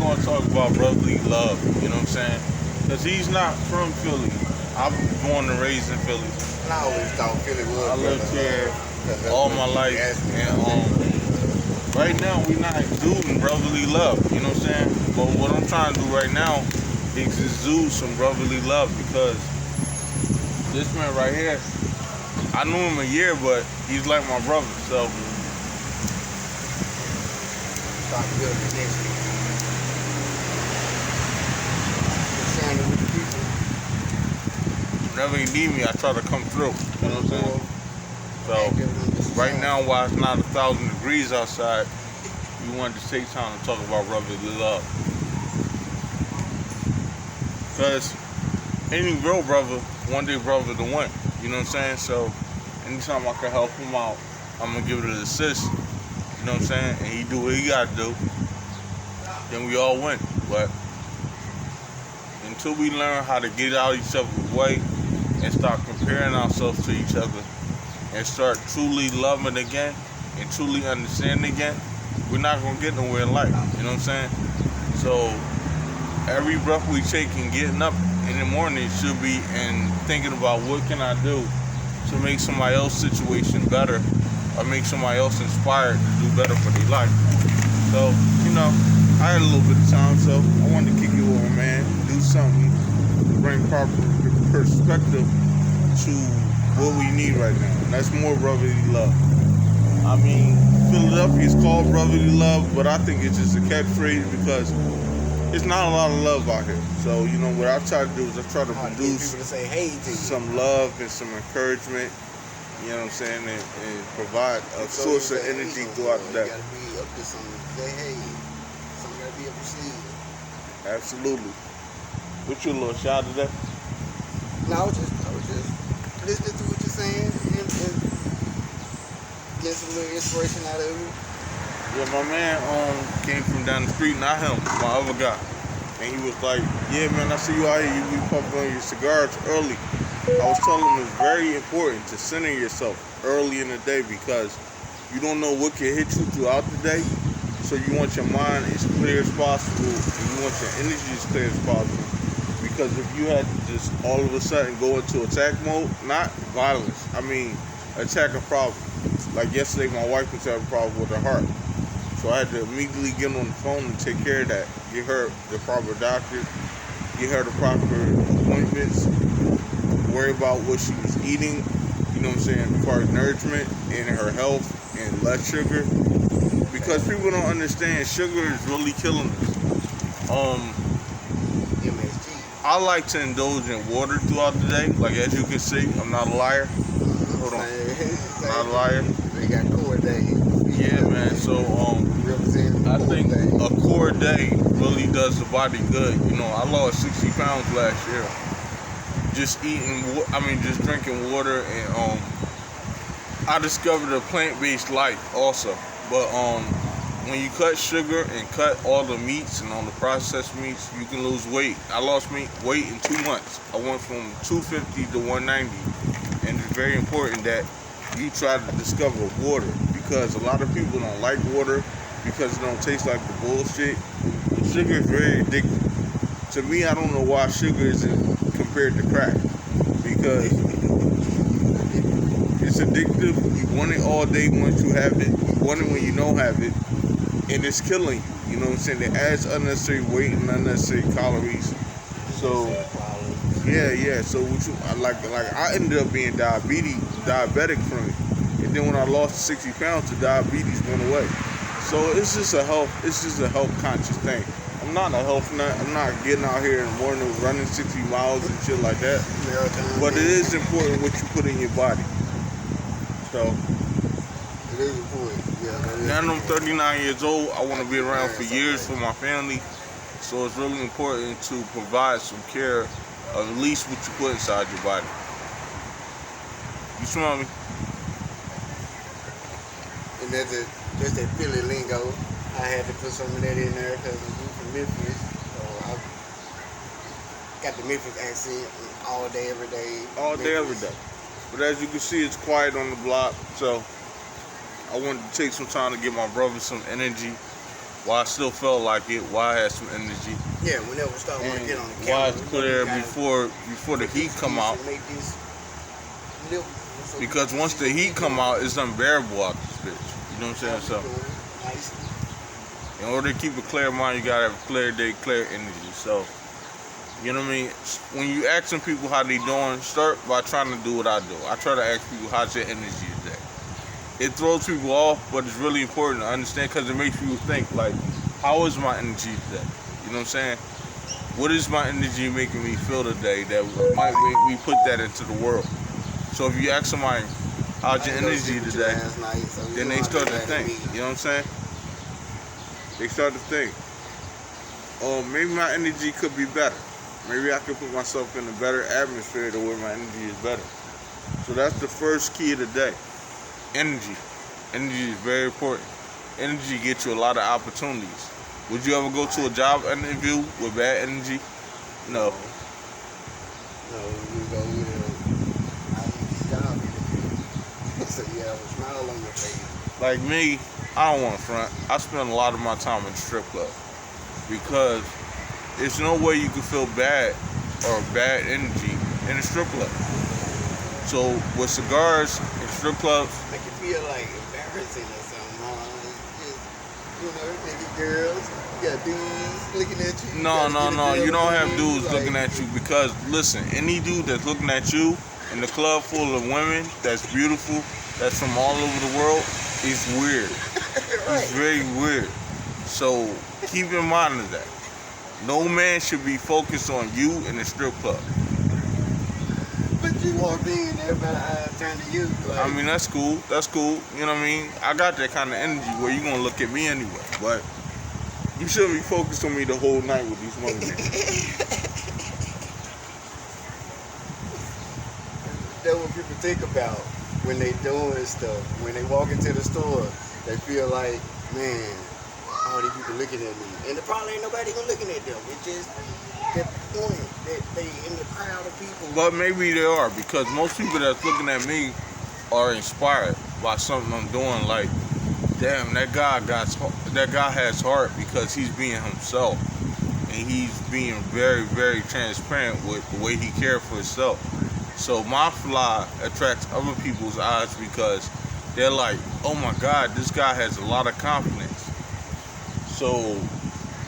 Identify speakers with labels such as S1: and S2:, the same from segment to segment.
S1: gonna talk about brotherly love. You know what I'm saying? Cause he's not from Philly. I was born and raised in Philly.
S2: And I always thought Philly was.
S1: I lived here all my life, and right now we not exuding brotherly love. You know what I'm saying? But what I'm trying to do right now is exude some brotherly love because this man right here, I knew him a year, but he's like my brother. So
S2: start building the next week. Sharing with the people.
S1: whenever he need me, I try to come through. You know what I'm saying? So right now, while it's not 1,000 degrees outside, we wanted to take time to talk about brotherly love. Because any real brother, one day brother to win. You know what I'm saying? So anytime I can help him out, I'm gonna give it an assist. You know what I'm saying? And he do what he gotta do. Then we all win. But until we learn how to get out of each other's way and start comparing ourselves to each other and start truly loving again and truly understanding again, we're not gonna get nowhere in life. You know what I'm saying? So every breath we take and getting up in the morning should be and thinking about what can I do to make somebody else's situation better or make somebody else inspired to do better for their life. So, I had a little bit of time, so I wanted to kick it over, man. Do something to bring proper perspective to what we need right now. And that's more brotherly love. I mean, Philadelphia is called brotherly love, but I think it's just a catchphrase because it's not a lot of love out here. So, what I try to do is I try to produce
S2: people to say hey to you.
S1: some love and some encouragement, you know what I'm saying, and provide a source of energy throughout the day.
S2: You gotta be up to something. Say hey. Something gotta be up your sleeve.
S1: Absolutely. What you a little shy today?
S2: No, I was just listening to what you're saying and getting some little inspiration out of it.
S1: Yeah, my man came from down the street, not him, my other guy. And he was like, yeah, man, I see you out here, you be puffing on your cigars early. I was telling him it's very important to center yourself early in the day because you don't know what can hit you throughout the day. So you want your mind as clear as possible and you want your energy as clear as possible. Because if you had to just all of a sudden go into attack mode, not violence, I mean attack a problem. Like yesterday, my wife was having a problem with her heart. So I had to immediately get on the phone and take care of that. Get her the proper doctor, get her the proper appointments, worry about what she was eating, you know what I'm saying, as far as nourishment and her health and less sugar. Because people don't understand sugar is really killing us. I like to indulge in water throughout the day. Like as you can see, I'm not a liar. Hold on. I'm not a liar.
S2: They got core day.
S1: Yeah, man. So I think a core day really does the body good. I lost 60 pounds last year. Just just drinking water, and I discovered a plant-based life also. But when you cut sugar and cut all the meats and all the processed meats, you can lose weight. I lost weight in 2 months. I went from 250 to 190. And it's very important that you try to discover water because a lot of people don't like water because it don't taste like the bullshit. And sugar is very addictive. To me, I don't know why sugar isn't compared to crack because it's addictive. You want it all day once you have it. You want it when you don't have it. And it's killing you. You know what I'm saying? It adds unnecessary weight and unnecessary calories. So yeah. So I ended up being diabetic from it. And then when I lost 60 pounds, the diabetes went away. So it's just a health conscious thing. I'm not a health nut. I'm not getting out here in the morning running 60 miles and shit like that. But it is important what you put in your body. So
S2: it is important.
S1: Now I'm 39 years old. I want to be around for years for my family. So it's really important to provide some care of at least what you put inside your body. You smell me?
S2: And just that Philly lingo. I had to put some of that in there because I'm from Memphis. So I got the Memphis accent all day, every day.
S1: All day, every day. But as you can see, it's quiet on the block. So I wanted to take some time to give my brother some energy why I still felt like it, why I had some energy,
S2: Yeah, whenever we start want to
S1: and
S2: get on the
S1: why
S2: camera,
S1: I put there before the heat come out.
S2: Make this little, so
S1: Because once the heat come out, it's unbearable out this bitch. You know what I'm saying? So in order to keep a clear mind, you gotta have a clear day, clear energy. So, you know what I mean? When you asking people how they doing, start by trying to do what I do. I try to ask people, how's your energy today? It throws people off, but it's really important to understand because it makes people think, like, how is my energy today? You know what I'm saying? What is my energy making me feel today that might make me put that into the world? So if you ask somebody, how's your energy today? Then they start to think, you know what I'm saying? They start to think, oh, maybe my energy could be better. Maybe I could put myself in a better atmosphere to where my energy is better. So that's the first key of the day. Energy. Energy is very important. Energy gets you a lot of opportunities. Would you ever go to a job interview with bad energy? No.
S2: No, you go with a job interview. So you have a smile on your face.
S1: Like me, I don't want to front. I spend a lot of my time in the strip club because there's no way you can feel bad or bad energy in a strip club. So with cigars and strip clubs,
S2: make you feel like embarrassing or something, you know, nigga girls, you got dudes looking at you.
S1: No. You don't have dudes looking at you because, listen, any dude that's looking at you in the club full of women that's beautiful, that's from all over the world, is weird.
S2: Right.
S1: It's very weird. So keep in mind of that. No man should be focused on you in the strip club.
S2: But you walked in, everybody eyes turned to you. Like,
S1: I mean, that's cool. That's cool. You know what I mean? I got that kind of energy where you going to look at me anyway. But you shouldn't be focused on me the whole night with these women.
S2: That's what people think about when they doing stuff. When they walk into the store, they feel like, man, all these people looking at me. And there probably ain't nobody even looking at them. It's just that point that they in the crowd of people.
S1: But maybe they are, because most people that's looking at me are inspired by something I'm doing. Like, damn, that guy has heart because he's being himself. And he's being very, very transparent with the way he cares for himself. So my fly attracts other people's eyes because they're like, oh my God, this guy has a lot of confidence. So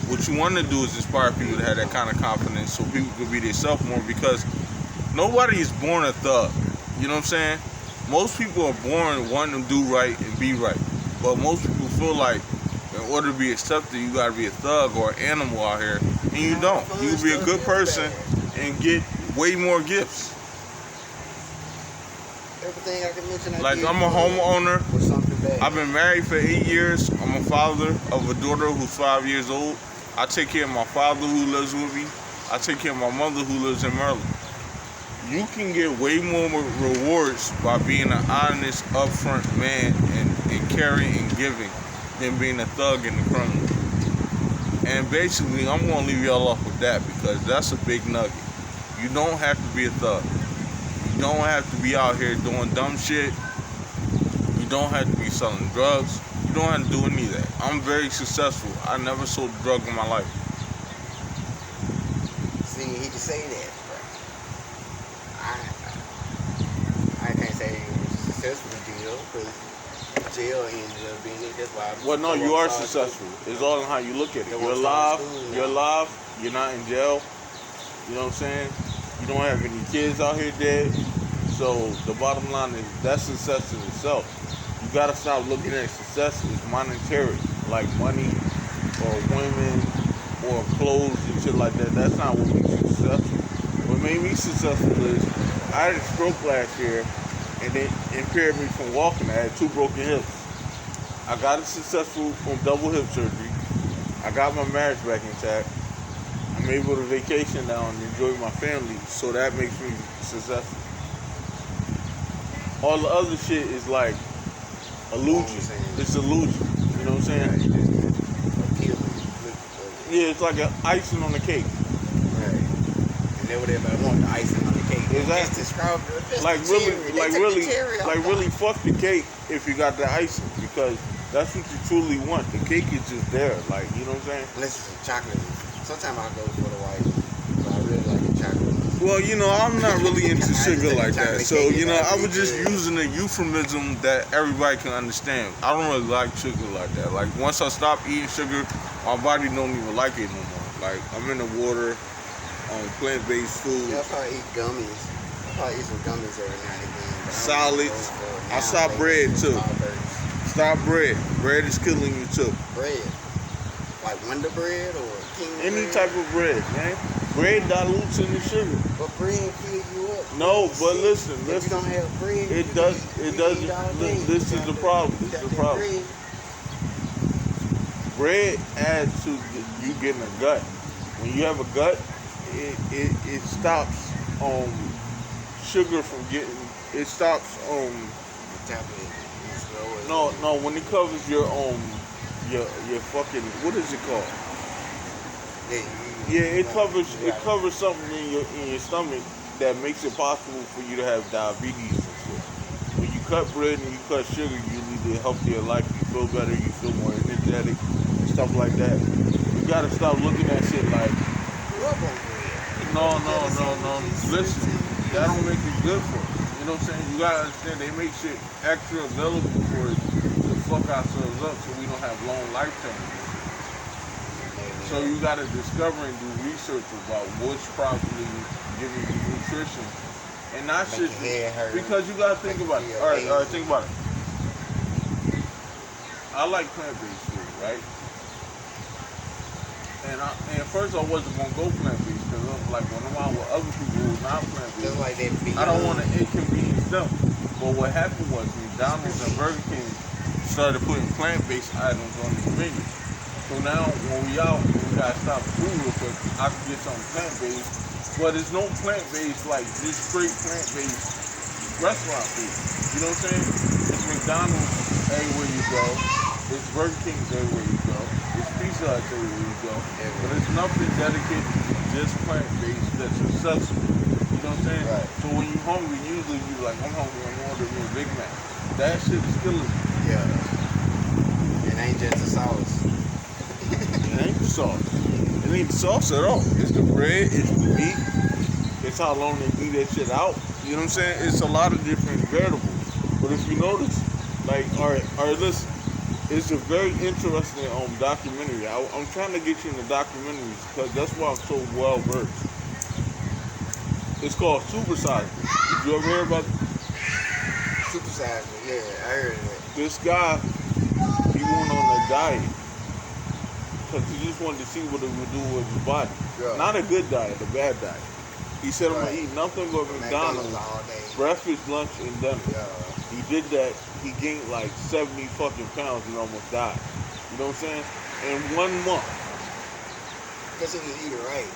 S1: what you want to do is inspire people to have that kind of confidence so people can be themselves more, because nobody is born a thug. You know what I'm saying? Most people are born wanting to do right and be right. But most people feel like in order to be accepted, you got to be a thug or an animal out here. And you don't. You can be a good person and get way more gifts.
S2: Everything I can mention.
S1: Like, I'm a homeowner. I've been married for 8 years. I'm a father of a daughter who's 5 years old. I take care of my father who lives with me. I take care of my mother who lives in Maryland. You can get way more rewards by being an honest, upfront man and caring and giving than being a thug and a criminal. And basically, I'm going to leave y'all off with that because that's a big nugget. You don't have to be a thug. You don't have to be out here doing dumb shit. You don't have to be selling drugs. You don't have to do any of that. I'm very successful. I never sold a drug in my life.
S2: See, he can say that, but I can't say it was a successful deal because jail ended up being it. That's why.
S1: Well, no, you are successful. It's all in how you look at it. You're alive. You're alive. You're not in jail. You know what I'm saying? You don't have any kids out here dead. So the bottom line is that's success in itself. You gotta stop looking at success as monetary, like money or women or clothes and shit like that. That's not what makes you successful. What made me successful is I had a stroke last year and it impaired me from walking. I had 2 broken hips. I got successful from double hip surgery. I got my marriage back intact. I'm able to vacation now and enjoy my family, so that makes me successful. All the other shit is like illusion. It's illusion. You know what I'm saying? Yeah, it's like an icing on the cake.
S2: Right. And then what everybody want, the icing on the cake.
S1: Exactly. Like really, fuck the cake if you got the icing, because That's what you truly want. The cake is just there, like, you know what I'm saying?
S2: Unless it's a chocolate. Sometimes I go for the white, but I really like the chocolate.
S1: Well, you know, I'm not really into sugar like that. So,
S2: cake
S1: you know,
S2: is
S1: I was just
S2: good.
S1: using a euphemism that everybody can understand. I don't really like sugar like that. Like, once I stop eating sugar, my body don't even like it no more. Like, I'm in the water on plant-based food.
S2: Yeah, I'll probably eat gummies. I'll probably eat some gummies every now and again. But
S1: Salads. I
S2: I
S1: stop bread, too. Stop bread. Bread is killing you, too.
S2: Bread. Like Wonder Bread or King
S1: Any
S2: bread?
S1: type of bread, man. Bread dilutes in the sugar.
S2: But bread fill you up.
S1: No,
S2: Bread
S1: but
S2: sick.
S1: listen,
S2: If you
S1: listen.
S2: don't have bread,
S1: It
S2: you
S1: does.
S2: can
S1: It
S2: eat
S1: doesn't.
S2: all day.
S1: This is the problem. This is the problem. Bread adds to you getting a gut. When you have a gut, it stops sugar from getting. It stops no, when it covers your fucking, what is it called? Yeah, it covers something in your stomach that makes it possible for you to have diabetes and shit. When you cut bread and you cut sugar, you lead a healthier life. You feel better. You feel more energetic, stuff like that. You gotta stop looking at shit like, no. Listen, that don't make it good for us. You know what I'm saying? You gotta understand they make shit extra available for us to fuck ourselves up so we don't have long lifetimes. So you gotta discover and do research about what's properly giving you nutrition. And not shit, because you gotta think about it. All right, think about it. I like plant-based food, right? And first I wasn't gonna go plant-based because like when I'm out with other people who are not plant-based,
S2: Just like that
S1: I don't want to inconvenience them. But what happened was McDonald's and Burger King started putting plant-based items on the menu. So now when we out, we gotta stop food real quick. I can get something plant-based, but it's no plant-based like just straight plant-based restaurant food. You know what I'm saying? It's McDonald's everywhere you go. It's Burger King everywhere you go. It's Pizza Hut everywhere you go. But it's nothing dedicated to just plant-based that's accessible. You know what I'm saying?
S2: Right.
S1: So when you're hungry, usually you're like, I'm hungry, I'm ordering me a Big Mac. That shit is killing me.
S2: Yeah. It ain't just the sauce.
S1: It ain't the sauce. It ain't the sauce at all. It's the bread, it's the meat, it's how long they leave that shit out. You know what I'm saying? It's a lot of different variables. But if you notice, like, all right, listen, it's a very interesting documentary. I'm trying to get you into documentaries because that's why I'm so well versed. It's called Super Size Me. Did you ever hear about it?
S2: Super Size Me, yeah, I heard of it.
S1: This guy, he went on a diet because he just wanted to see what it would do with his body.
S2: Yeah.
S1: Not a good diet, a bad diet. He said, I'm going to eat nothing but McDonald's,
S2: all day.
S1: breakfast, lunch, and dinner.
S2: Yeah.
S1: He did that. He gained like 70 fucking pounds and almost died. You know what I'm saying? In 1 month.
S2: Because he was eating right.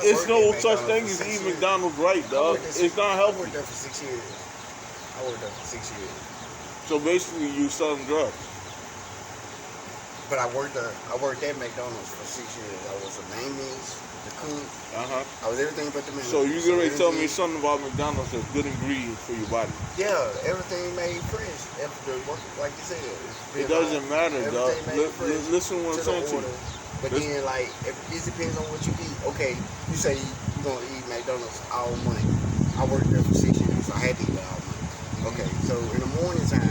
S1: It's no such thing as eating McDonald's right, dog. It's not
S2: I
S1: healthy.
S2: worked there for 6 years.
S1: So basically, you selling drugs.
S2: But I worked at McDonald's for 6 years. I was a maintenance, the cook. I was everything but the manager.
S1: So you gonna tell me something about McDonald's has good ingredients for your body?
S2: Yeah, everything made fresh. After the work, like you said.
S1: It doesn't matter, dog. Listen to what I'm saying to you.
S2: But then, like, it depends on what you eat. Okay, you say you're going to eat McDonald's all month. I worked there for 6 years, so I had to eat it all month. Okay, so in the morning time.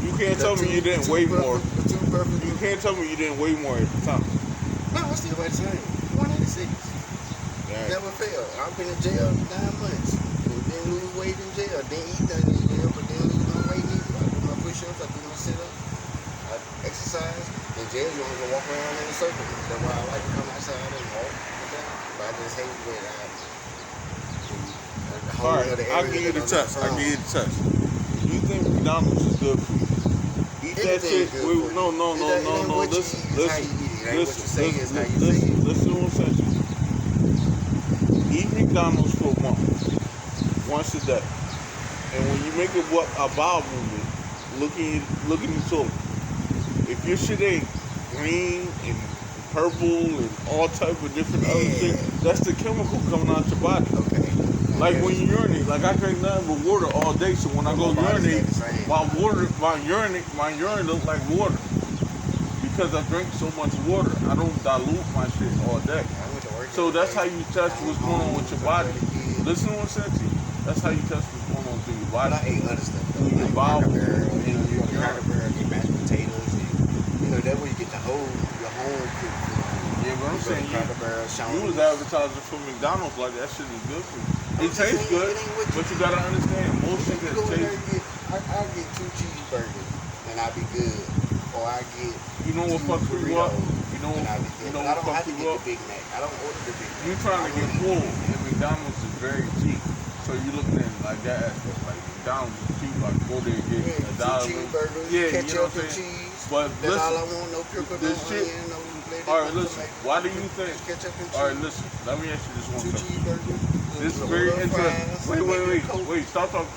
S1: You can't tell me you didn't weigh more. You can't tell me you didn't weigh more at the time.
S2: No, I still weigh the same. 186.
S1: Dang.
S2: Never failed. I've been in jail 9 months. Didn't lose weight in jail. Didn't eat nothing in jail, but didn't lose no weight either. I do my push-ups, I do my sit-ups, I exercise. In jail, you only gonna walk around in a circle. That's why I like to come outside and walk. But I just hate when
S1: all right, I'll give you the test. You think McDonald's is good for you? Eat that shit. No. Listen to what I'm saying. Eat McDonald's for a month, once a day, and when you make a bowel movement, look in the toilet. If your shit ain't green and purple and all type of different other shit, that's the chemical coming out your body.
S2: Okay.
S1: Like when you urinate, like I drink nothing but water all day. So when I go urinate, my urine look like water because I drink so much water. I don't dilute my shit all day. So that's how you test what's going on with your body. Listen to what I'm saying to you. That's how you test what's going on through your body.
S2: But I ate other stuff though.
S1: Through your bowel.
S2: You go to Cracker Barrel, get mashed potatoes, and that way you get your home cooked food.
S1: Yeah, but I'm saying you was advertising for McDonald's like that shit is good for you. It tastes good, but you gotta understand most shit that tastes.
S2: I get 2 cheeseburgers and I be good, or I get
S1: you know what fucks you up. You know what
S2: I don't have to get the Big Mac. I don't order the Big Mac.
S1: You trying to get full, and McDonald's is very cheap. So you looking at it like that aspect, like McDonald's is cheap, like go there and get $1.
S2: 2 cheeseburgers, ketchup
S1: you know what I'm
S2: and
S1: saying?
S2: cheese.
S1: But
S2: that's
S1: listen,
S2: all I want. No pickle, no onion, no lettuce.
S1: All right, listen. Why do you think?
S2: Ketchup and cheese.
S1: All right, listen. Let me ask you this one
S2: 2
S1: question.
S2: cheeseburgers.
S1: This is very interesting. Wait. Stop talking.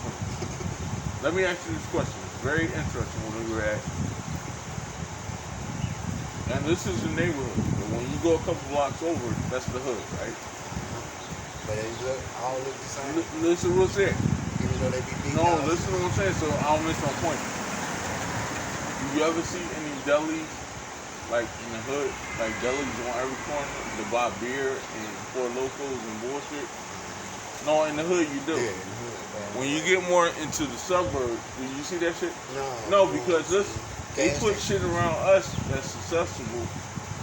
S1: Let me ask you this question. It's very interesting when we were asking. And this is the neighborhood. But when you go a couple blocks over, that's the hood, right?
S2: But they all look the same.
S1: Listen to what's there.
S2: Even though they be big.
S1: No, listen to what I'm saying, so I don't miss my point. Do you ever see any delis, like in the hood, like delis on every corner to buy beer and Four Locos and bullshit? No, in the hood you do.
S2: Yeah, in the hood.
S1: When you get more into the suburbs, do you see that shit?
S2: No.
S1: No, because they put shit around us that's accessible,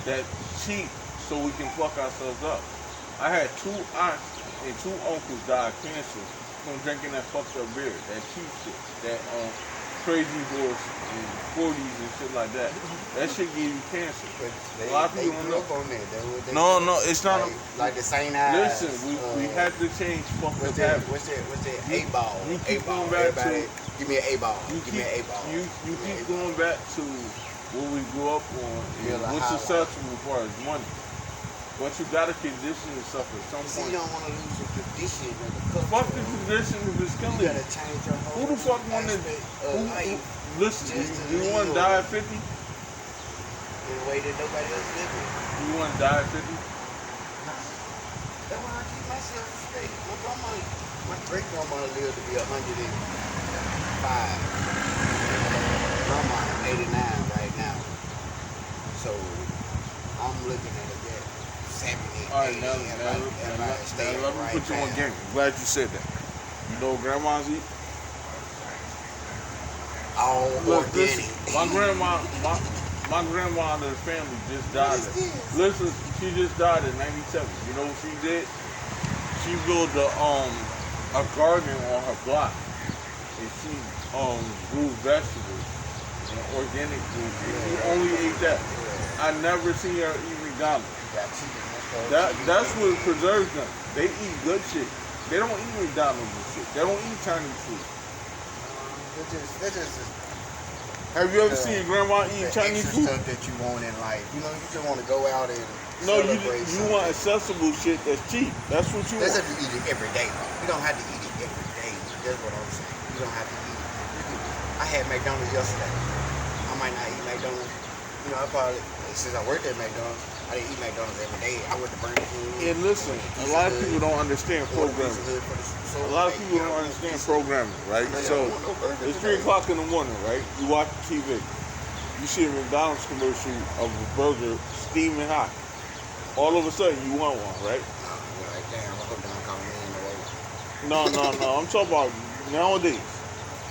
S1: that's cheap, so we can fuck ourselves up. I had 2 aunts and 2 uncles die of cancer from drinking that fucked up beer, that cheap shit, that Crazy Horse and 40s and shit like that. That shit give you cancer.
S2: But
S1: a lot of people don't know.
S2: On that.
S1: No, it's not.
S2: Like the St. Ives.
S1: Listen, we had to change fucked up habits.
S2: What's that? A-ball.
S1: You keep going back to.
S2: Give me an A-ball. Give me an A-ball.
S1: You keep going back to what we grew up on and what's successful as far as money. But you gotta condition yourself at some point.
S2: You don't want to lose the tradition or the culture.
S1: Fuck the tradition if it's killing you.
S2: You gotta change your whole.
S1: Who the fuck wanted? Listen, do you want to die at 50?
S2: In a way that nobody else living.
S1: Do you want to die at 50?
S2: That's why I keep myself straight. My great grandma lived to be 105. Grandma 89 right now. So I'm looking at it that 70,
S1: all right,
S2: 80,
S1: now let me put you on game. I'm glad you said that. You know what grandmas eat?
S2: All organic.
S1: My grandma and her family just died. Listen, she just died in 97. You know what she did? She built a garden on her block, and she grew vegetables and organic food. And she only ate that. I never seen her eat McDonald's. That's what preserves them. They eat good shit. They don't eat McDonald's and shit. They don't eat Chinese food. Have you ever seen grandma eat Chinese food?
S2: Stuff that you want in life. You just want to go out and
S1: you want accessible shit that's cheap. That's what you want.
S2: That's if you eat it every day. You don't have to eat it every day. That's what I'm saying. You don't have to eat it. I had McDonald's yesterday. I might not eat McDonald's. I probably, since I worked at McDonald's, I didn't eat McDonald's every day. I went to Burger King.
S1: And listen, a lot of people don't understand programming. A lot of people don't understand programming, right? So, it's 3 o'clock in the morning, right? You watch TV. You see a McDonald's commercial of a burger steaming hot. All of a sudden, you want one, right?
S2: You're like, damn, I hope they don't call me in the way.
S1: No. I'm talking about nowadays.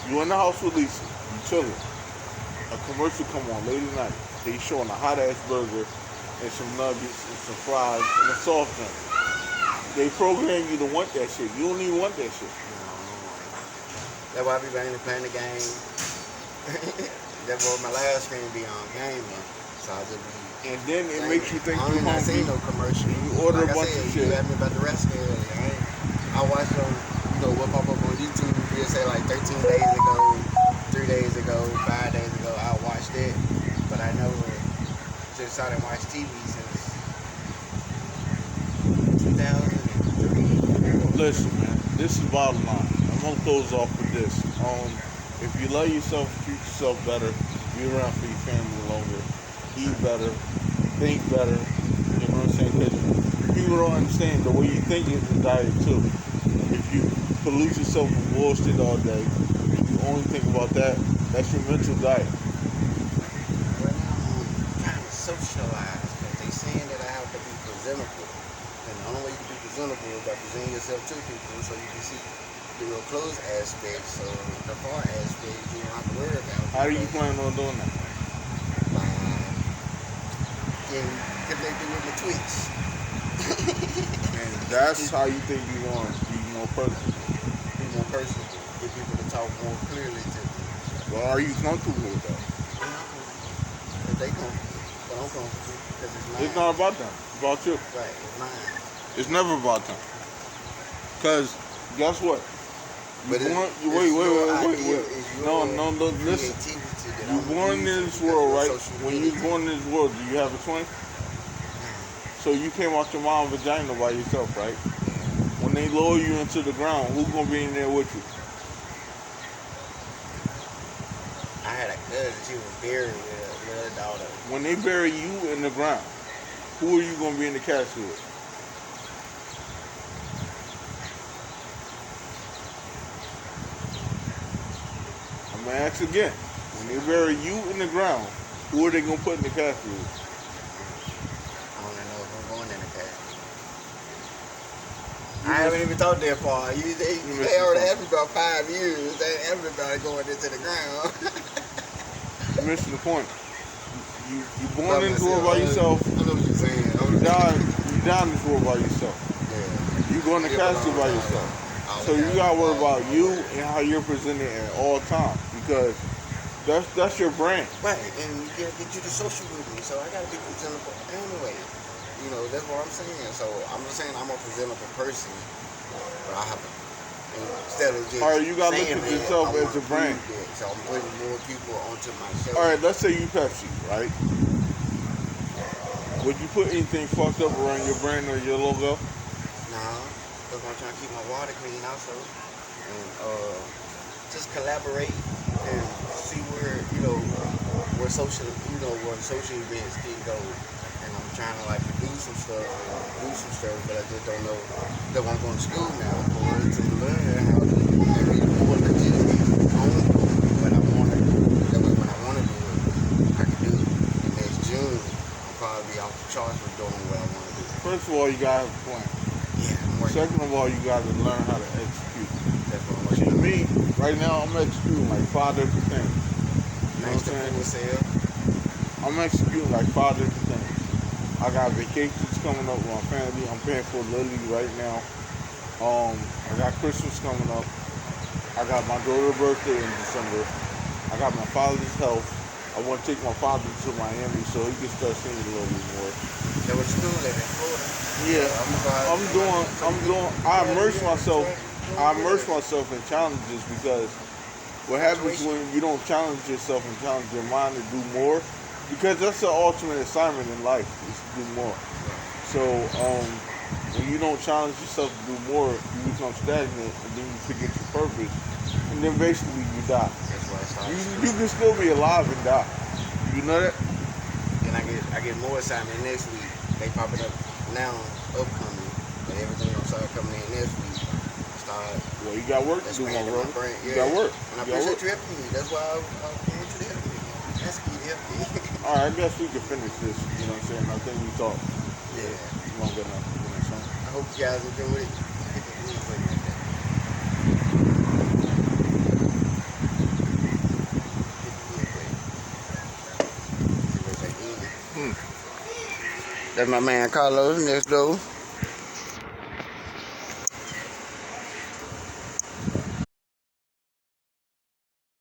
S1: You in the house with Lisa. You chilling. A commercial come on late at night. They showing a hot-ass burger and some nuggets and some fries and a soft drink. They program you to want that shit. You don't even want that shit.
S2: That's why I be playing the game. That's what my last screen be on gaming. So I just be.
S1: And then it makes you think you're
S2: hungry. I ain't seen no commercial.
S1: You order a bunch of shit.
S2: You asked me about the restaurant earlier. I watched them, what pop up on YouTube. It'll say like 13 days ago, 3 days ago, 5 days ago. I watched it, but I never just started watching TV since 2003.
S1: Listen, man, this is bottom line. I'm gonna close off with this. If you love yourself, treat yourself better, be around for your family longer, eat better, think better. You know what I'm saying? Because people don't understand the way you think is the diet too. If you pollute yourself with bullshit all day, you only think about that, that's your mental diet.
S2: Right now I'm trying to socialize because they saying that I have to be presentable. And the only way you can be presentable is by presenting yourself to people so you can see the real close aspect. So the far aspect you don't have to worry about.
S1: How do you plan on doing that?
S2: By getting connected with my Twitch.
S1: And that's how you think you're going to be more personal.
S2: Be more personable. Get people to talk more clearly to me.
S1: Well, are you comfortable with that?
S2: Yeah, I'm comfortable. If they comfortable, but I'm comfortable because it's mine.
S1: It's not about them. It's about you.
S2: Right, it's mine.
S1: It's never about them. Because guess what?
S2: But
S1: Wait. No, listen. You born in this world, right? When you born in this world, do you have a twin? So you came out your mom's vagina by yourself, right? When they lower you into the ground, who's gonna be in there with you?
S2: I had a cousin, she was buried with her daughter.
S1: When they bury you in the ground, who are you gonna be in the casket with? I'm gonna ask again. When they bury you in the ground, who are they gonna put in the casket with?
S2: I don't know if I'm going in the casket. I haven't even thought that far. They already asked me about 5 years. They asked me about going into the ground.
S1: You're missing the point. You born into the world by yourself.
S2: I know what you're saying.
S1: You die in this world by yourself.
S2: Yeah.
S1: You go in the casket by yourself. So you gotta worry about you and how you're presented at all times because that's your brand.
S2: Right, and you gotta get you to social with me. So I gotta be presentable anyway. You know, that's what I'm saying. So I'm just saying I'm a presentable person, but I have to, instead of just
S1: all right, you gotta look
S2: saying
S1: at yourself
S2: that,
S1: as a brand.
S2: So I'm putting more people onto my show.
S1: All right, let's say you Pepsi, right? Would you put anything fucked up around your brand or your logo?
S2: Nah, because I'm trying to keep my water clean also, and just collaborate and see where where social events can go. And I'm trying to like do some stuff, but I just don't know that I'm going to school now to learn how to be more legitimate on what I want to do. That way when I want to do it, I can do it. And next June, I'll probably be off the charts for doing what I want to do.
S1: First of all, you gotta have a plan.
S2: Yeah, I'm working.
S1: Second of all, you gotta learn how to execute.
S2: That's what I'm
S1: See,
S2: working.
S1: me, right now, I'm executing like 5 different things. You know what I'm saying? I'm executing like 5 different things. I got vacations coming up with my family. I'm paying for Lily right now. I got Christmas coming up. I got my daughter's birthday in December. I got my father's health. I want to take my father to Miami so he can start seeing a little bit more.
S2: That was school living in Florida.
S1: Yeah, I immerse myself in challenges because what happens when you don't challenge yourself and challenge your mind to do more, because that's the ultimate assignment in life, is to do more. So when you don't challenge yourself to do more, you become stagnant and then you forget your purpose. And then basically you die.
S2: That's why I started.
S1: You can still be alive and die. You know that?
S2: Then I get more assignments next week. They popping up now, upcoming. But everything gonna start coming in next week.
S1: Well, you got work to do, my bro. You got work.
S2: And I appreciate you helping me. That's why I want you to help me. Asking you to help me.
S1: All right, I guess we can finish this. You know what I'm saying? I think we talked.
S2: Yeah.
S1: Long enough. You know what I'm saying?
S2: I hope you guys enjoyed it. That's my man Carlos next door.